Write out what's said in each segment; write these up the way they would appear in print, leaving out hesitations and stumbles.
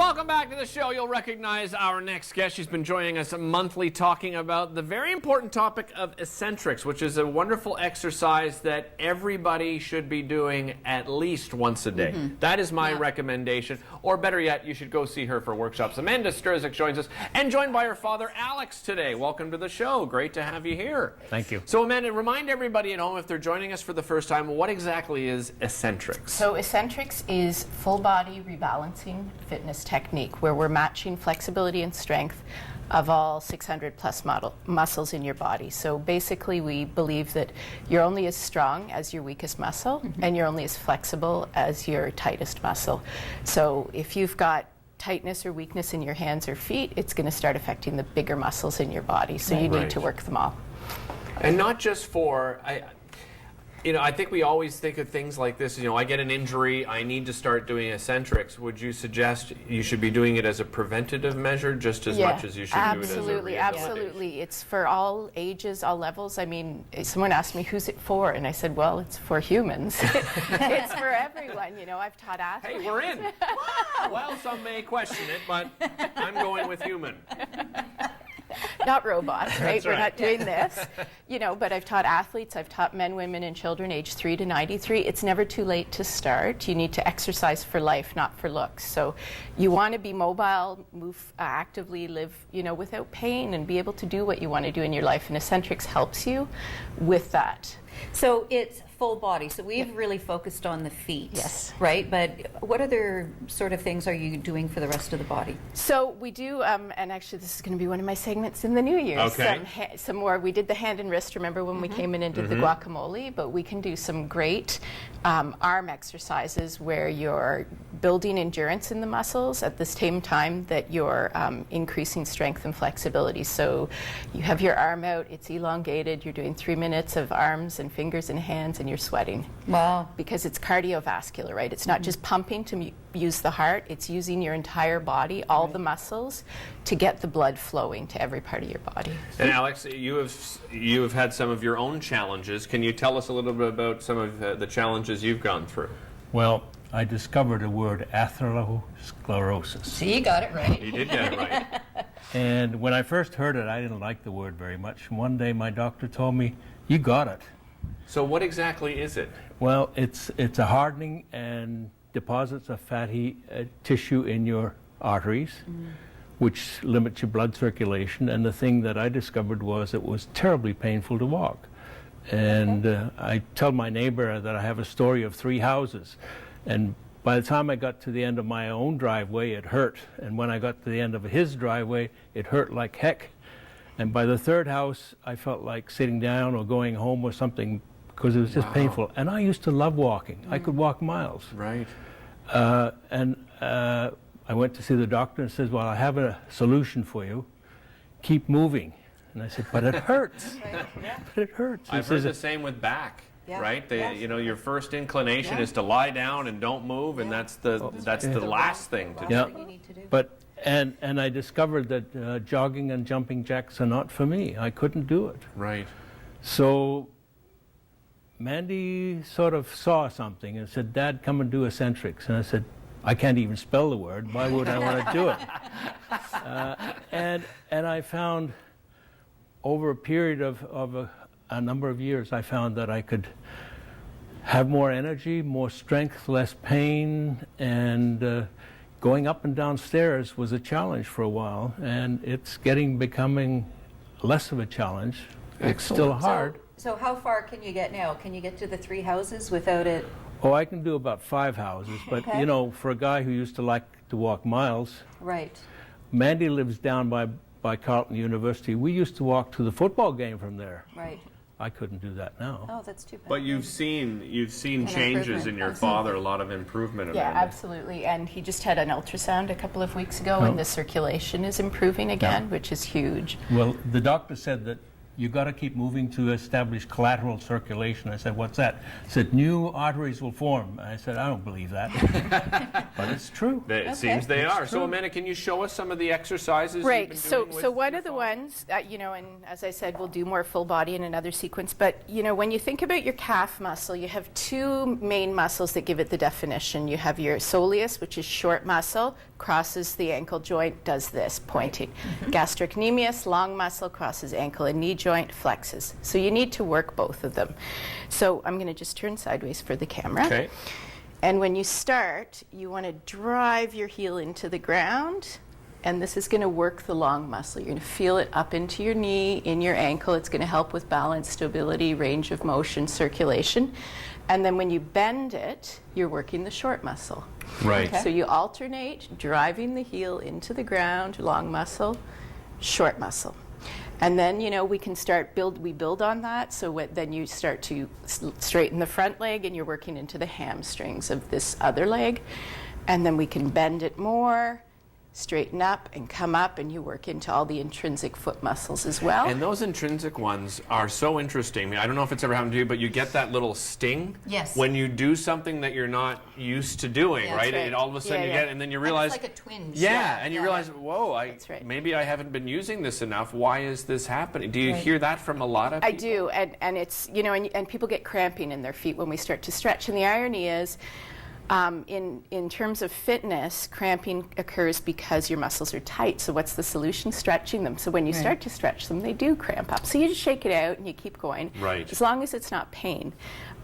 Welcome back to the show. You'll recognize our next guest. She's been joining us monthly talking about the very important topic of Essentrics, which is a wonderful exercise that everybody should be doing at least once a day. That is my recommendation. Or better yet, you should go see her for workshops. Amanda Sterczyk joins us, and joined by her father, Alex, today. Welcome to the show. Great to have you here. Thank you. So, Amanda, remind everybody at home, if they're joining us for the first time, what exactly is Essentrics? So Essentrics is full body rebalancing fitness technique where we're matching flexibility and strength of all 600 plus muscles in your body. So basically we believe that you're only as strong as your weakest muscle and you're only as flexible as your tightest muscle. So if you've got tightness or weakness in your hands or feet, it's going to start affecting the bigger muscles in your body. So you need to work them all. And not just for, I think we always think of things like this, I get an injury, I need to start doing Essentrics. Would you suggest you should be doing it as a preventative measure just as much as you should do it as a rehabilitation? Absolutely. It's for all ages, all levels. I mean, someone asked me, who's it for? And I said, well, it's for humans. It's for everyone. I've taught athletes. Hey, we're in. Wow. Well, some may question it, but I'm going with human. Not robots, right? We're not doing this, but I've taught athletes, I've taught men, women, and children aged 3 to 93. It's never too late to start. You need to exercise for life, not for looks. So you want to be mobile, move actively, live, without pain, and be able to do what you want to do in your life. And Essentrics helps you with that. So it's full body. So we've really focused on the feet. Yes. Right? But what other sort of things are you doing for the rest of the body? So we do, and actually this is going to be one of my segments in the new year. Okay. Some more. We did the hand and wrist, remember when we came in and did the guacamole, but we can do some great arm exercises where you're building endurance in the muscles at the same time that you're increasing strength and flexibility. So you have your arm out, it's elongated, you're doing 3 minutes of arms and fingers and hands, and you're sweating. Wow. Because it's cardiovascular, right? It's not just pumping to use the heart, it's using your entire body, all the muscles, to get the blood flowing to every part of your body. And Alex, you have had some of your own challenges. Can you tell us a little bit about some of the challenges you've gone through? Well, I discovered the word atherosclerosis. See, you got it right. You did get it right. And when I first heard it, I didn't like the word very much. One day my doctor told me, you got it. So what exactly is it? Well, it's a hardening and deposits of fatty tissue in your arteries, which limits your blood circulation. And the thing that I discovered was it was terribly painful to walk. And I tell my neighbor that I have a story of 3 houses. And by the time I got to the end of my own driveway, it hurt. And when I got to the end of his driveway, it hurt like heck. And by the 3rd house, I felt like sitting down or going home or something because it was just painful. And I used to love walking. I could walk miles. Right. And I went to see the doctor and says, well, I have a solution for you. Keep moving. And I said, but it hurts. But it hurts. I've heard the same with back. Right? Your first inclination is to lie down and don't move, and that's the last thing to do. You need to do. But and I discovered that jogging and jumping jacks are not for me. I couldn't do it. Right. So Mandy sort of saw something and said, Dad, come and do Essentrics. And I said, I can't even spell the word. Why would I want to do it? And I found over a period of a number of years, I found that I could have more energy, more strength, less pain, and going up and down stairs was a challenge for a while, and it's becoming less of a challenge. It's still hard. So how far can you get now? Can you get to the 3 houses without it? Oh, I can do about 5 houses, but for a guy who used to like to walk miles. Right. Mandy lives down by Carleton University. We used to walk to the football game from there. Right. I couldn't do that now. Oh, that's too bad. But you've seen changes in your father, a lot of improvement. Yeah, absolutely. And he just had an ultrasound a couple of weeks ago, and the circulation is improving again, which is huge. Well, the doctor said that you got to keep moving to establish collateral circulation. I said, what's that? He said, new arteries will form. I said, I don't believe that. But it's true. It seems they are. So Amanda, can you show us some of the exercises Right. you've been So, doing with so one your of the father? ones, you know, and as I said, we'll do more full body in another sequence. But you know, when you think about your calf muscle, you have two main muscles that give it the definition. You have your soleus, which is short muscle, crosses the ankle joint, does this, pointing. Gastrocnemius, long muscle, crosses ankle and knee joint, flexes. So you need to work both of them. So I'm going to just turn sideways for the camera. Okay. And when you start, you want to drive your heel into the ground, and this is going to work the long muscle. You're going to feel it up into your knee, in your ankle. It's going to help with balance, stability, range of motion, circulation. And then when you bend it, you're working the short muscle. Right. So you alternate driving the heel into the ground, long muscle, short muscle. And then, you know, we can start we build on that. So then you start to straighten the front leg and you're working into the hamstrings of this other leg. And then we can bend it more, straighten up and come up, and you work into all the intrinsic foot muscles as well. And those intrinsic ones are so interesting. I don't know if it's ever happened to you, but you get that little sting Yes. when you do something that you're not used to doing, Yeah, right? that's right. And all of a sudden Yeah, you yeah. get it, and then you realize, It's like a twinge. yeah, and you Yeah. realize, whoa, That's right. maybe I haven't been using this enough. Why is this happening? Do you Right. hear that from a lot of people? I do, and it's, you know, and people get cramping in their feet when we start to stretch. And the irony is, in terms of fitness, cramping occurs because your muscles are tight. So what's the solution? Stretching them. So when you start to stretch them, they do cramp up. So you just shake it out and you keep going, Right. as long as it's not pain.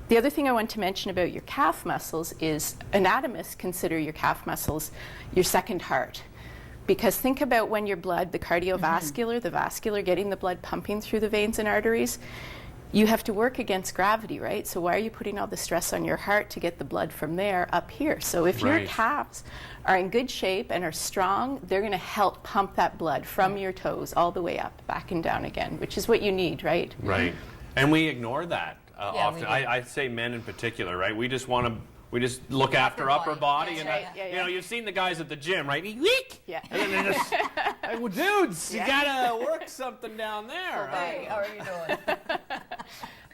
The other thing I want to mention about your calf muscles is anatomists consider your calf muscles your second heart. Because think about when your blood, the cardiovascular, the vascular, getting the blood pumping through the veins and arteries, you have to work against gravity, right? So why are you putting all the stress on your heart to get the blood from there up here? So if your Right. calves are in good shape and are strong, they're going to help pump that blood from your toes all the way up, back and down again, which is what you need, right? Right. And we ignore that Yeah, often. we do. I say men in particular, right? We just want to. We just look after upper body, That's and right. Yeah, you yeah. know, you've seen the guys at the gym, right? Weak. Yeah. And then they're just, like, well, dudes, you gotta work something down there. Hey, how are you doing?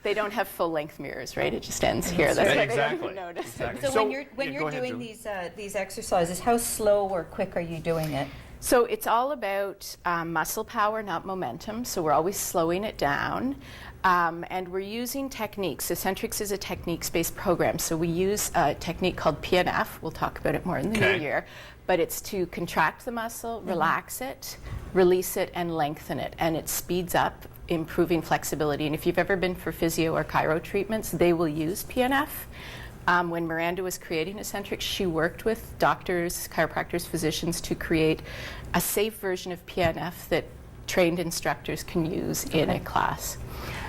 They don't have full-length mirrors, right? It just ends here. That's why they don't Exactly. even notice. Exactly. So when you're yeah, go ahead, doing Julie. these exercises, how slow or quick are you doing it? So it's all about muscle power, not momentum. So we're always slowing it down. And we're using techniques. Essentrics is a techniques-based program. So we use a technique called PNF. We'll talk about it more in the Okay. new year. But it's to contract the muscle, relax it, release it, and lengthen it. And it speeds up, improving flexibility. And if you've ever been for physio or chiro treatments, they will use PNF. When Miranda was creating Essentrics, she worked with doctors, chiropractors, physicians to create a safe version of PNF that trained instructors can use in a class.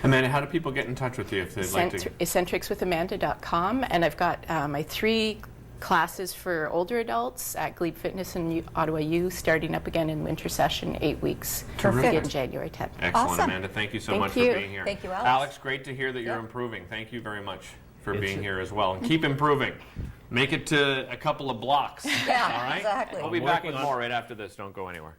Amanda, how do people get in touch with you if they'd like to? Essentricswithamanda.com, and I've got my 3 classes for older adults at Glebe Fitness in Ottawa U, starting up again in winter session, 8 weeks, Terrific. in January 10th. Excellent, Awesome. Amanda. Thank you so Thank much you. for being here. Thank you, Alex. Alex, great to hear that you're Yeah. improving. Thank you very much for being here as well. And keep improving. Make it to a couple of blocks. Yeah, all right? exactly. We'll be I'm back working with on more right after this. Don't go anywhere.